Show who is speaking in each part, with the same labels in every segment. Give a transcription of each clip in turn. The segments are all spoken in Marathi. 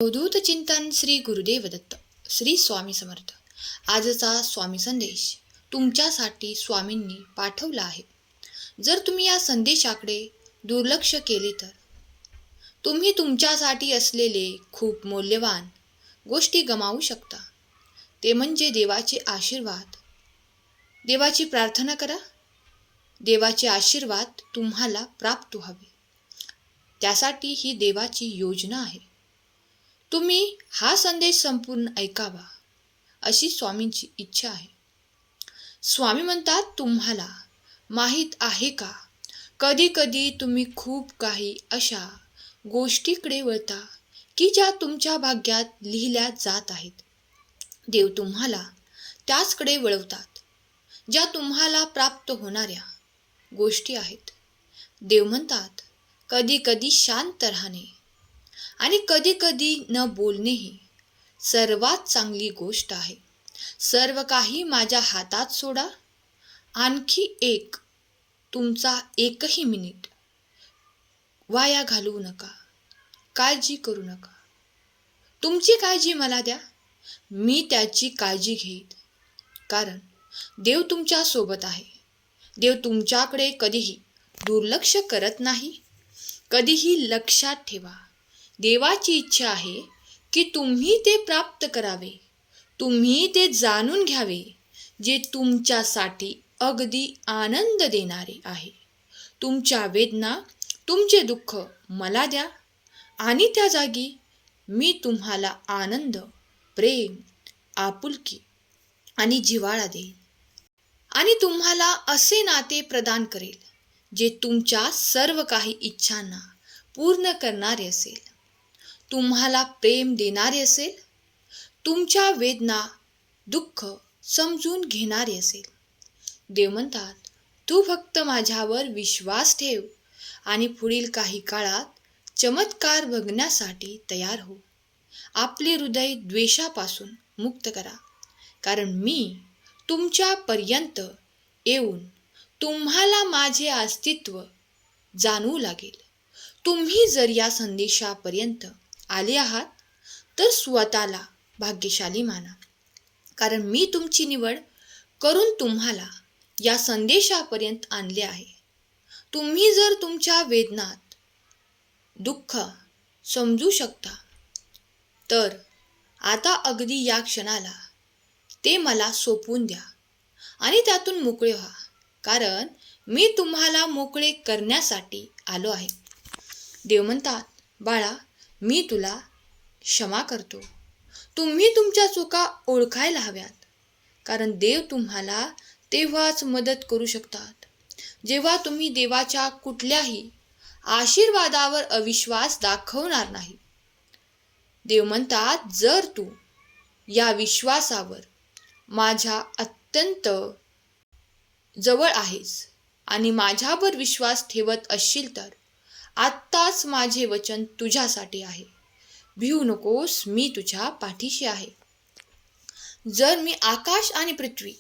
Speaker 1: अवधूत चिंतन श्री गुरुदेव दत्त श्री स्वामी समर्थ. आजचा स्वामी संदेश तुमच्यासाठी स्वामींनी पाठवला आहे. जर तुम्ही या संदेशाकडे दुर्लक्ष केले तर तुम्ही तुमच्यासाठी असलेले खूप मौल्यवान गोष्टी गमावू शकता. ते म्हणजे देवाचे आशीर्वाद. देवाची प्रार्थना करा. देवाचे आशीर्वाद तुम्हाला प्राप्त व्हावे, त्यासाठी ही देवाची योजना आहे. तुम्ही हा संदेश संपूर्ण ऐकावा अशी स्वामींची इच्छा आहे. स्वामी म्हणतात, तुम्हाला माहीत आहे का, कधी कधी तुम्ही खूप काही अशा गोष्टीकडे वळता की ज्या तुमच्या भाग्यात लिहिल्या जात आहेत. देव तुम्हाला त्याचकडे वळवतात ज्या तुम्हाला प्राप्त होणाऱ्या गोष्टी आहेत. देव म्हणतात, कधी कधी शांत राहणे आणि कधी कधी न बोलणे ही सर्वात चांगली गोष्ट आहे. सर्व काही माझ्या हातात सोडा. आणखी एक तुमचा एकही मिनिट वाया घालवू नका. काळजी करू नका. तुमची काळजी मला द्या, मी त्याची काळजी घेईन. कारण देव तुमच्या सोबत आहे. देव तुमच्याकडे कधीही दुर्लक्ष करत नाही. कधीही लक्षात ठेवा, देवाची इच्छा आहे की तुम्ही ते प्राप्त करावे. तुम्ही ते जाणून घ्यावे जे तुमच्यासाठी अगदी आनंद देणारे आहे. तुमच्या वेदना, तुमचे दुःख मला द्या आणि त्या जागी मी तुम्हाला आनंद, प्रेम, आपुलकी आणि जिव्हाळा देईन. आणि तुम्हाला असे नाते प्रदान करेल जे तुमच्या सर्व काही इच्छांना पूर्ण करणारे असेल. तुम्हाला प्रेम देणारे असेल. तुमच्या वेदना, दुःख समजून घेणारे असेल. देव म्हणतात, तू फक्त माझ्यावर विश्वास ठेव आणि पुढील काही काळात चमत्कार बघण्यासाठी तयार हो. आपले हृदय द्वेषापासून मुक्त करा, कारण मी तुमच्यापर्यंत येऊन तुम्हाला माझे अस्तित्व जाणवू लागेल. तुम्ही जर या संदेशापर्यंत आले आहात तर स्वतःला भाग्यशाली माना, कारण मी तुमची निवड करून तुम्हाला या संदेशापर्यंत आणले आहे. तुम्ही जर तुमच्या वेदनात, दुःख समजू शकता तर आता अगदी या क्षणाला ते मला सोपवून द्या आणि त्यातून मोकळे व्हा, कारण मी तुम्हाला मोकळे करण्यासाठी आलो आहे. देव म्हणतात, बाळा, मी तुला क्षमा करतो. तुम्ही तुमच्या चुका ओळखायला हव्यात, कारण देव तुम्हाला तेव्हाच मदत करू शकतात जेव्हा तुम्ही देवाच्या कुठल्याही आशीर्वादावर अविश्वास दाखवणार नाही. देव म्हणतात, जर तू या विश्वासावर माझ्या अत्यंत जवळ आहेस आणि माझ्यावर विश्वास ठेवत असशील तर आत्ताच माझे वचन तुझ्यासाठी आहे. भिवू नकोस, मी तुझ्या पाठीशी आहे. जर मी आकाश आणि पृथ्वी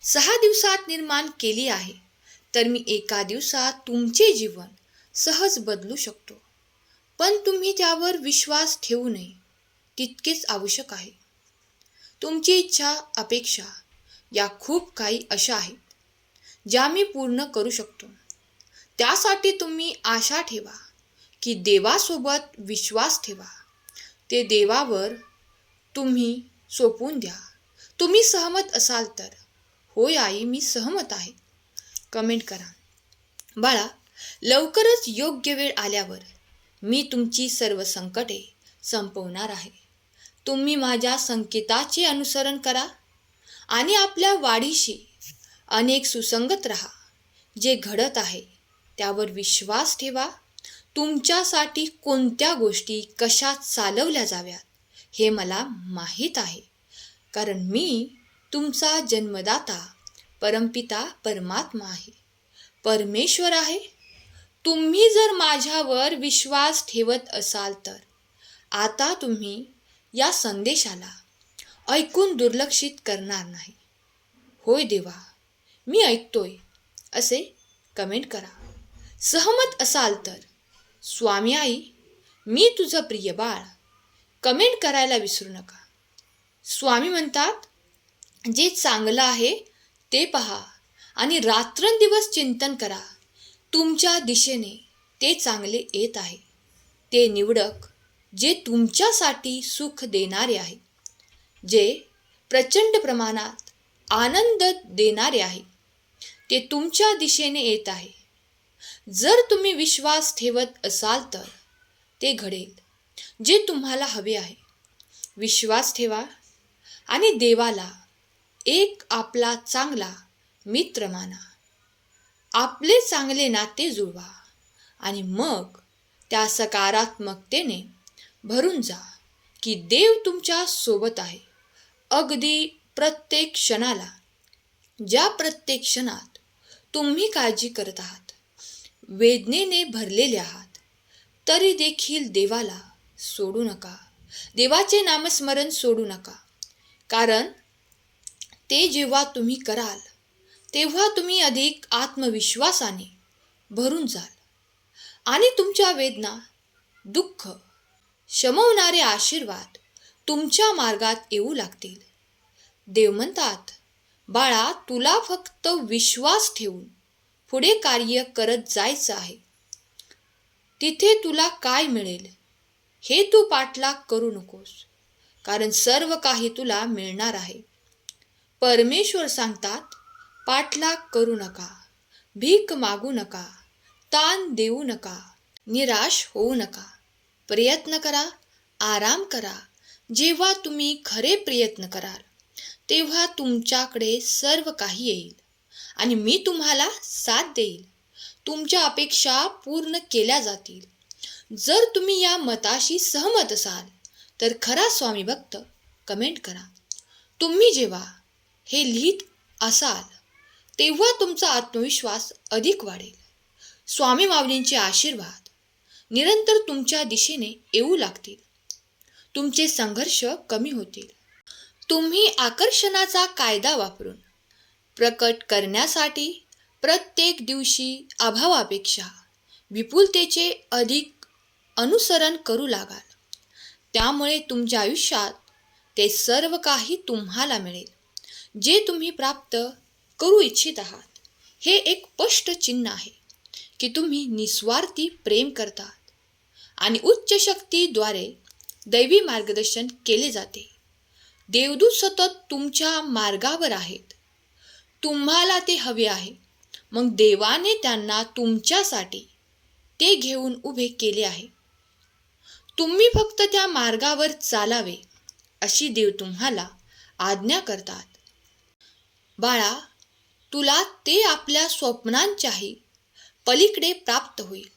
Speaker 1: 6 दिवसात निर्माण केली आहे तर मी एका दिवसात तुमचे जीवन सहज बदलू शकतो. पण तुम्ही त्यावर विश्वास ठेवू नये तितकेच आवश्यक आहे. तुमची इच्छा, अपेक्षा या खूप काही अशा आहेत ज्या मी पूर्ण करू शकतो. त्यासाठी तुम्ही आशा ठेवा की देवासोबत विश्वास ठेवा. ते देवावर तुम्ही सोपवून द्या. तुम्ही सहमत असाल तर होय आई, मी सहमत आहे, कमेंट करा. बाळा, लवकरच योग्य वेळ आल्यावर मी तुमची सर्व संकटे संपवणार आहे. तुम्ही माझ्या संकेताचे अनुसरण करा आणि आपल्या वाढीशी अनेक सुसंगत राहा. जे घडत आहे त्यावर विश्वास ठेवा. तुमच्यासाठी कोणत्या गोष्टी कशा चालवल्या जाव्यात हे मला माहीत आहे, कारण मी तुमचा जन्मदाता, परमपिता परमात्मा आहे, परमेश्वर आहे. तुम्ही जर माझ्यावर विश्वास ठेवत असाल तर आता तुम्ही या संदेशाला ऐकून दुर्लक्षित करणार नाही. होय देवा, मी ऐकतोय असे कमेंट करा. सहमत असाल तर स्वामी आई, मी तुझं प्रिय बाळ, कमेंट करायला विसरू नका. स्वामी म्हणतात, जे चांगलं आहे ते पहा आणि रात्रंदिवस चिंतन करा. तुमच्या दिशेने ते चांगले येत आहे. ते निवडक जे तुमच्यासाठी सुख देणारे आहे, जे प्रचंड प्रमाणात आनंद देणारे आहे, ते तुमच्या दिशेने येत आहे. जर तुम्ही विश्वास ठेवत असाल तर ते घडेल जे तुम्हाला हवे आहे. विश्वास ठेवा आणि देवाला एक आपला चांगला मित्र माना. आपले चांगले नाते जुळवा आणि मग त्या सकारात्मकतेने भरून जा की देव तुमच्या सोबत आहे. अगदी प्रत्येक क्षणाला, ज्या प्रत्येक क्षणात तुम्ही काळजी करत आहात, वेदनेने भरलेले आहात, तरी देखील देवाला सोडू नका. देवाचे नामस्मरण सोडू नका. कारण ते जेव्हा तुम्ही कराल तेव्हा तुम्ही अधिक आत्मविश्वासाने भरून जाल आणि तुमच्या वेदना, दुःख शमवणारे आशीर्वाद तुमच्या मार्गात येऊ लागतील. देव म्हणतात, बाळा, तुला फक्त विश्वास ठेवून पुढे कार्य करत जायचं आहे. तिथे तुला काय मिळेल हे तू पाठलाग करू नकोस, कारण सर्व काही तुला मिळणार आहे. परमेश्वर सांगतात, पाठलाग करू नका, भीक मागू नका, ताण देऊ नका, निराश होऊ नका. प्रयत्न करा, आराम करा. जेव्हा तुम्ही खरे प्रयत्न कराल तेव्हा तुमच्याकडे सर्व काही येईल आणि मी तुम्हाला साथ देईल. तुमच्या अपेक्षा पूर्ण केल्या जातील. जर तुम्ही या मताशी सहमत असाल तर खरा स्वामी भक्त कमेंट करा. तुम्ही जेव्हा हे लिहित असाल तेव्हा तुमचा आत्मविश्वास अधिक वाढेल. स्वामी माऊलींचे आशीर्वाद निरंतर तुमच्या दिशेने येऊ लागतील. तुमचे संघर्ष कमी होतील. तुम्ही आकर्षणाचा कायदा वापरून प्रकट करण्यासाठी प्रत्येक दिवशी अभावापेक्षा विपुलतेचे अधिक अनुसरण करू लागाल. त्यामुळे तुमच्या आयुष्यात ते सर्व काही तुम्हाला मिळेल जे तुम्ही प्राप्त करू इच्छित आहात. हे एक स्पष्ट चिन्ह आहे की तुम्ही निस्वार्थी प्रेम करतात आणि उच्च शक्तीद्वारे दैवी मार्गदर्शन केले जाते. देवदूत सतत तुमच्या मार्गावर आहेत. तुम्हाला ते हवे आहे, मग देवाने त्यांना तुमच्यासाठी ते घेऊन उभे केले आहे. तुम्ही फक्त त्या मार्गावर चालावे अशी देव तुम्हाला आज्ञा करतात. बाळा, तुला ते आपल्या स्वप्नांच्याही पलीकडे प्राप्त होईल.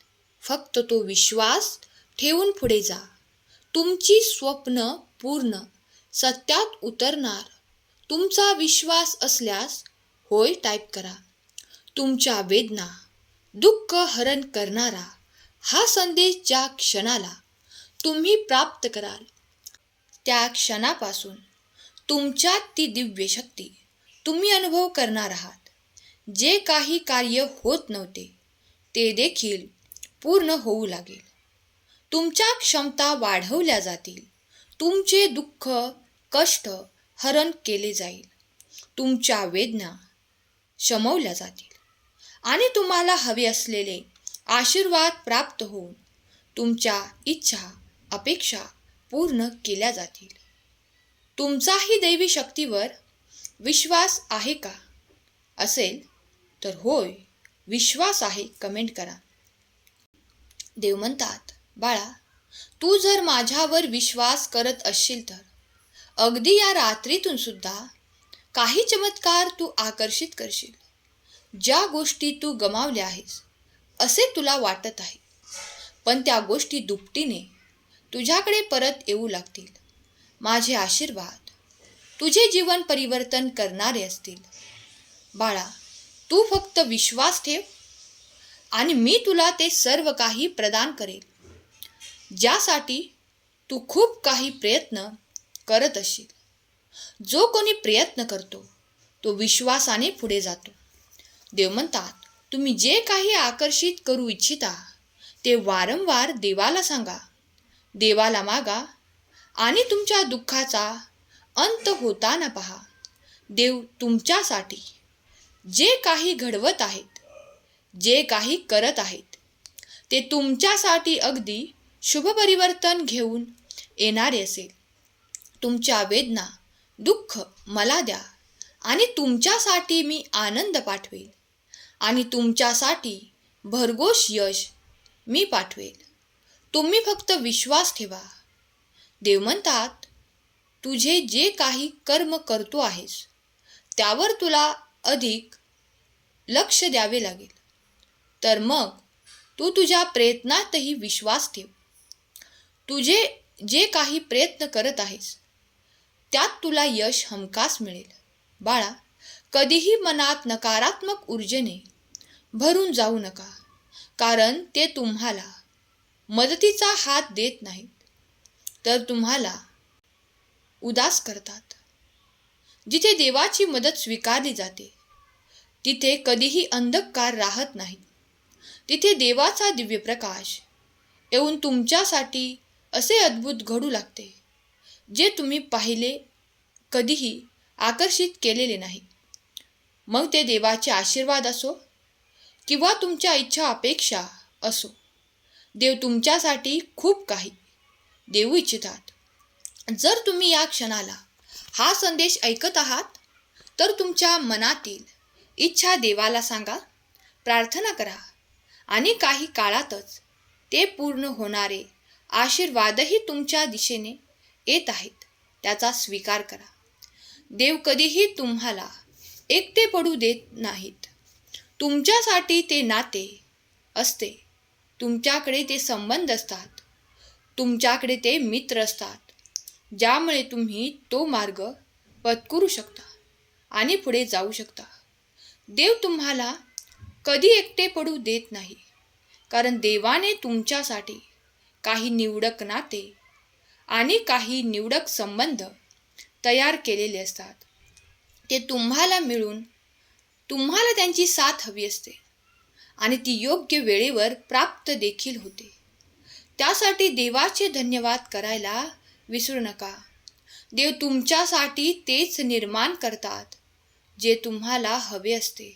Speaker 1: फक्त तो विश्वास ठेवून पुढे जा. तुमची स्वप्न पूर्ण सत्यात उतरणार. तुमचा विश्वास असल्यास होय टाईप करा. तुमच्या वेदना, दुःख हरण करणारा हा संदेश ज्या क्षणाला तुम्ही प्राप्त कराल त्या क्षणापासून तुमच्यात ती दिव्य शक्ती तुम्ही अनुभव करणार आहात. जे काही कार्य होत नव्हते ते देखील पूर्ण होऊ लागेल. तुमच्या क्षमता वाढवल्या जातील. तुमचे दुःख, कष्ट हरण केले जाईल. तुमच्या वेदना शमवल्या जातील आणि तुम्हाला हवे असलेले आशीर्वाद प्राप्त होऊन तुमच्या इच्छा, अपेक्षा पूर्ण केल्या जातील. तुमचाही दैवी शक्तीवर विश्वास आहे का? असेल तर होय, विश्वास आहे कमेंट करा. देव म्हणतात, बाळा, तू जर माझ्यावर विश्वास करत असशील तर अगदी या रात्रीतून सुद्धा काही चमत्कार तू आकर्षित करशील. ज्या गोष्टी तू गमावल्या आहेस असे तुला वाटत आहे, पण त्या गोष्टी दुपटीने तुझ्याकडे परत येऊ लागतील. माझे आशीर्वाद तुझे जीवन परिवर्तन करणारे असतील. बाळा, तू फक्त विश्वास ठेव आणि मी तुला ते सर्व काही प्रदान करेल ज्यासाठी तू खूप काही प्रयत्न करत असशील. जो कोणी प्रयत्न करतो तो विश्वासाने पुढे जातो. देव म्हणतात, तुम्ही जे काही आकर्षित करू इच्छिता ते वारंवार देवाला सांगा, देवाला मागा आणि तुमच्या दुःखाचा अंत होताना पहा. देव तुमच्यासाठी जे काही घडवत आहेत, जे काही करत आहेत, ते तुमच्यासाठी अगदी शुभ परिवर्तन घेऊन येणारे असेल. तुमच्या वेदना, दुःख मला द्या आणि तुमच्यासाठी मी आनंद पाठवेल आणि तुमच्यासाठी भरघोस यश मी पाठवेल. तुम्ही फक्त विश्वास ठेवा. देव म्हणतात, तुझे जे काही कर्म करतो आहेस त्यावर तुला अधिक लक्ष द्यावे लागेल. तर मग तू तुझ्या प्रयत्नातही विश्वास ठेव. तुझे जे काही प्रयत्न करत आहेस त्यात तुला यश हमखास मिळेल. बाळा, कधीही मनात नकारात्मक ऊर्जेने भरून जाऊ नका, कारण ते तुम्हाला मदतीचा हात देत नाहीत, तर तुम्हाला उदास करतात. जिथे देवाची मदत स्वीकारली जाते तिथे कधीही अंधकार राहत नाही. तिथे देवाचा दिव्य प्रकाश येऊन तुमच्यासाठी असे अद्भुत घडू लागते जे तुम्ही पाहिले कधीही आकर्षित केलेले नाही. मग ते देवाचे आशीर्वाद असो किंवा तुमच्या इच्छा अपेक्षा असो, देव तुमच्यासाठी खूप काही देऊ इच्छितात. जर तुम्ही या क्षणाला हा संदेश ऐकत आहात तर तुमच्या मनातील इच्छा देवाला सांगा, प्रार्थना करा आणि काही काळातच ते पूर्ण होणारे आशीर्वादही तुमच्या दिशेने येत आहेत, त्याचा स्वीकार करा. देव कधीही तुम्हाला एकटे पडू देत नाहीत. तुमच्यासाठी ते नाते असते, तुमच्याकडे ते संबंध असतात, तुमच्याकडे ते मित्र असतात, ज्यामुळे तुम्ही तो मार्ग पत्करू शकता आणि पुढे जाऊ शकता. देव तुम्हाला कधी एकटे पडू देत नाही, कारण देवाने तुमच्यासाठी काही निवडक नाते आणि काही निवडक संबंध तयार केलेले असतात. ते तुम्हाला मिळून तुम्हाला त्यांची साथ हवी असते आणि ती योग्य वेळेवर प्राप्त देखील होते. त्यासाठी देवाचे धन्यवाद करायला विसरू नका. देव तुमच्यासाठी तेच निर्माण करतात जे तुम्हाला हवे असते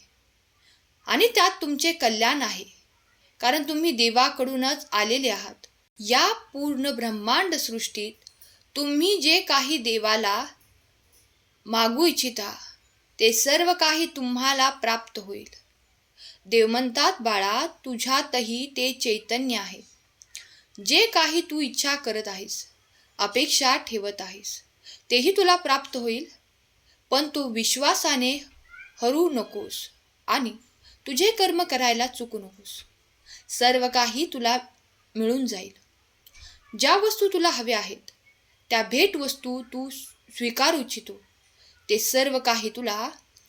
Speaker 1: आणि त्यात तुमचे कल्याण आहे, कारण तुम्ही देवाकडूनच आलेले आहात. या पूर्ण ब्रह्मांड सृष्टीत तुम्ही जे काही देवाला मागू इच्छिता ते सर्व काही तुम्हाला प्राप्त होईल. देव म्हणतात, बाळा, तुझ्यातही ते चैतन्य आहे. जे काही तू इच्छा करत आहेस, अपेक्षा ठेवत आहेस, तेही तुला प्राप्त होईल. पण तू विश्वासाने हरू नकोस आणि तुझे कर्म करायला चुकू नकोस. सर्व काही तुला मिळून जाईल. ज्या वस्तू तुला हव्या आहेत, त्या भेट वस्तू तू स्वीकारू इच्छितो, ते सर्व काही तुला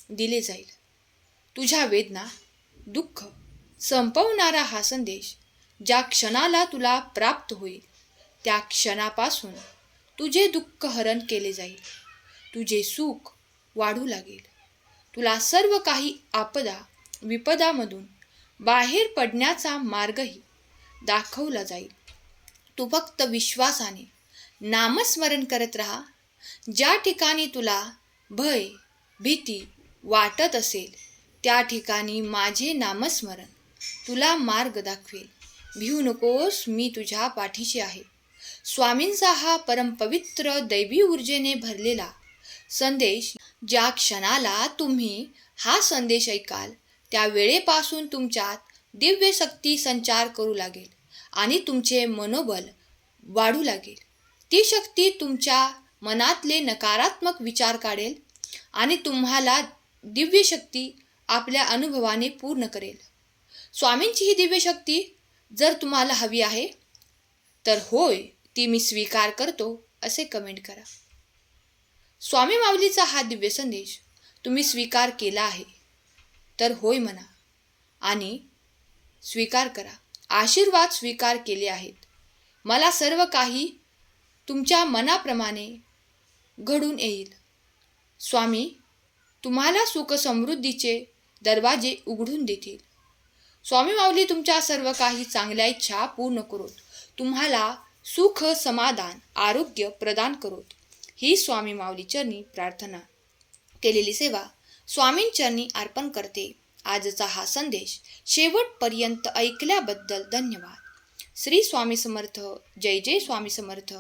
Speaker 1: दिले जाईल. तुझ्या वेदना, दुःख संपवणारा हा संदेश ज्या क्षणाला तुला प्राप्त होईल, त्या क्षणापासून तुझे दुःख हरण केले जाईल. तुझे सुख वाढू लागेल. तुला सर्व काही आपदा विपदामधून बाहेर पडण्याचा मार्गही दाखवला जाईल. तू फक्त विश्वासाने नामस्मरण करत राहा. ज्या ठिकाणी तुला भय, भीती वाटत असेल, त्या ठिकाणी माझे नामस्मरण तुला मार्ग दाखवेल. भिवू नकोस, मी तुझ्या पाठीशी आहे. स्वामींचा हा परमपवित्र दैवी ऊर्जेने भरलेला संदेश, ज्या क्षणाला तुम्ही हा संदेश ऐकाल त्या वेळेपासून तुमच्यात दिव्य शक्ती संचार करू लागेल आणि तुमचे मनोबल वाढू लागेल. ती शक्ती तुमच्या मनातले नकारात्मक विचार काढेल आणि तुम्हाला दिव्य शक्ती आपल्या अनुभवाने पूर्ण करेल. स्वामींची ही दिव्य शक्ती जर तुम्हाला हवी आहे तर होय, ती मी स्वीकार करतो असे कमेंट करा. स्वामी माऊलीचा हा दिव्य संदेश तुम्ही स्वीकार केला आहे तर होय म्हणा आणि स्वीकार करा. आशीर्वाद स्वीकार केले आहेत. मला सर्व काही तुमच्या मनाप्रमाणे घडून येईल. स्वामी तुम्हाला सुख समृद्धीचे दरवाजे उघडून देतील. स्वामी माऊली तुमच्या सर्व काही चांगल्या इच्छा पूर्ण करून तुम्हाला सुख समाधान आरोग्य प्रदान करोत. ही स्वामी माऊली चरणी प्रार्थना. केलेली सेवा स्वामींचरणी अर्पण करते. आजचा हा संदेश शेवटपर्यंत ऐकल्याबद्दल धन्यवाद. श्री स्वामी समर्थ. जय जय स्वामी समर्थ.